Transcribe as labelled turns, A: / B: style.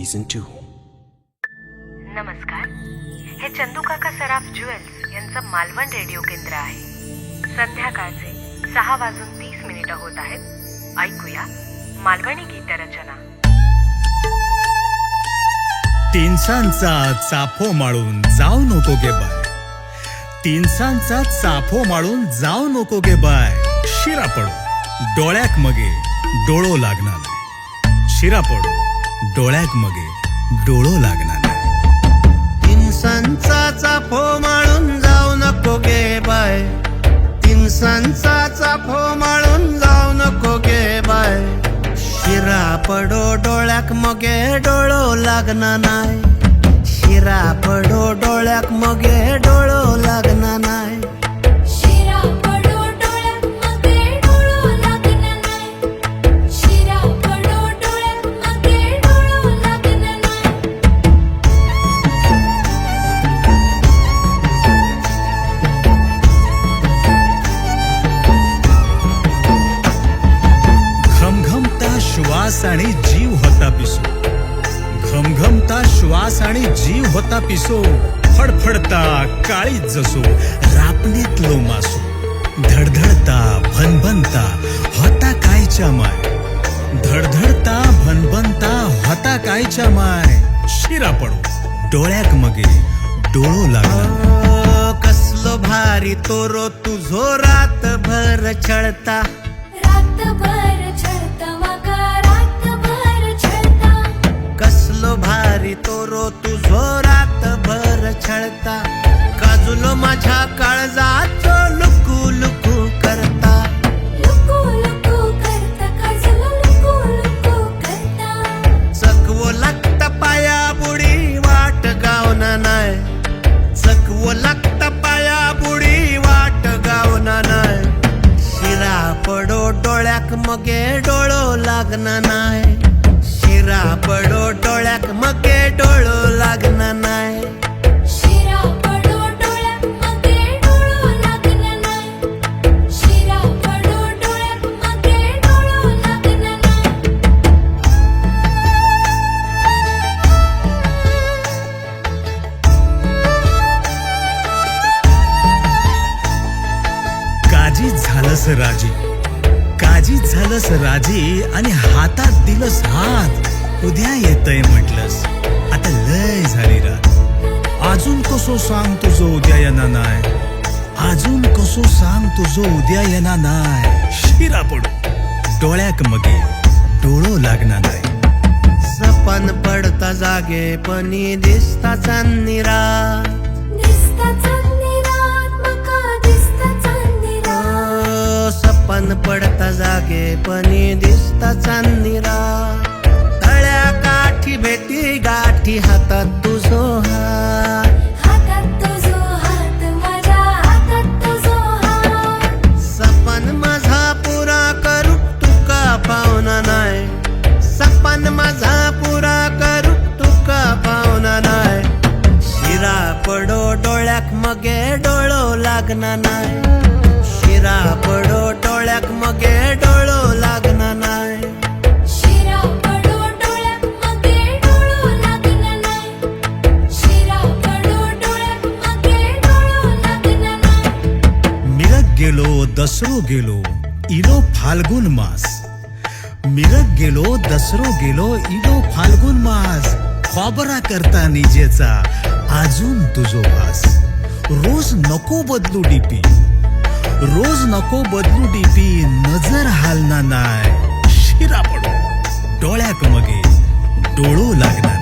A: Season 2.
B: नमस्कार, हे चंदू काका सराफ ज्वेल्स यांचं मालवण रेडिओ केंद्र आहे. संध्याकाळचे 6:30 होत आहेत. ऐकूया मालवणी गीतरचना.
C: तीनसांचा चाफो माळून जाऊ नको गे बाय, तीनसांचा चाफो माळून जाऊ नको गे बाय. शिरा पडो डोळ्याक मगे डोळो लागणार नाही, शिरा पडो डोळ्याक मगे डोळो लागणार नाही.
D: तीनसांचा चाफो माळून जाऊ नको गे बाय, तीनसांचा चाफो माळून जाऊ नको गे बाय. शिरा पडो डोळ्याक मगे डोळो लागणार नाही, शिरा पडो डोळ्याक मगे डोळो लागणार नाही.
E: शिरा पडो डोळ्याक मगे डोळो लागणार नाही, शिरा पडो डोळ्याक मगे डोळो लागणार नाही.
C: घमघमता श्वास आणि जीव होता पिसो, घमघमता श्वास आणि जीव होता पिसो. फडफडता काळीत जसो रापणीतलो मासो, धडधडता भनभनता होता कायच्या माय, धडधडता भनभनता होता कायच्या माय. शिरा पडो डोळ्याक मगे डोळो लागला.
D: कसलो भारी तोरो तुझो रातभर छळता,
E: रातभर छळता मगा रातभर छळता,
D: कसलो भारी तोरो तुझो रातभर छळता. काजुलो माझ्या काळजाचो लुकू लुकू करता,
E: लुकू लुकू करता, काजल लुकू लुकू करता.
D: चकवो लागता पाया बुडी वाट गावना नाय, चकवो लागता पाया बुडी वाट गावना नाय. शिरा पडो डोळ्याक मगे डोळो लागना नाय, शिरा पडो डोळ्याक मगे डोळो लागना नाय.
E: शिरा पडो डोळ्याक मगे डोळो लागणार नाही, शिरा पडो डोळ्याक मगे डोळो लागणार नाही.
C: काजी झालंस राजी, काजी झालंस राजी आणि हातात दिलंस हात. उद्या येतय म्हटलंस, आता लय झाली रात. अजून कसो सांग तुझं उद्या येणार नाय, अजून कसो सांग तुझं उद्या येणार नाय. शिरा पडो डोळ्याक मगे डोळो लागणार नाही.
D: सपन पडता जागे पणी दिसता चांदणी रात,
E: दिसता चांदणी रात मका दिसता चांदणी रात.
D: सपन पडता जागे पणी दिसता चांदणी रात. तळ्या काठी भेटी गाठी हातात तुझो हात,
E: हातात तुझो हात माझ्या हातात तुझो हात.
D: सपन माझा पुरा करू तुका पावना नाय, सपन माझा पुरा करू तुका पावना नाय. शिरा पडो डोळ्याक मगे डोळो लागना नाय, शिरा पडो डोळ्याक मगे डोळो लागना नाय.
E: शिरा पडो डोळ्याक मगे डोळो लागणार नाही, शिरा पडो डोळ्याक मगे डोळो लागणार नाही.
C: मिरग गेलो दसरो गेलो इलो फाल्गुन मास, मिरग गेलो दसरो गेलो इलो फाल्गुन मास. खबरा करता निजेचा अजून तुझो वास. रोज नको बदलू डीपी, रोज नको बदलू डीपी, नजर हालना नाय. शिरा पडो डोळ्याक मगे डोळो लागणार.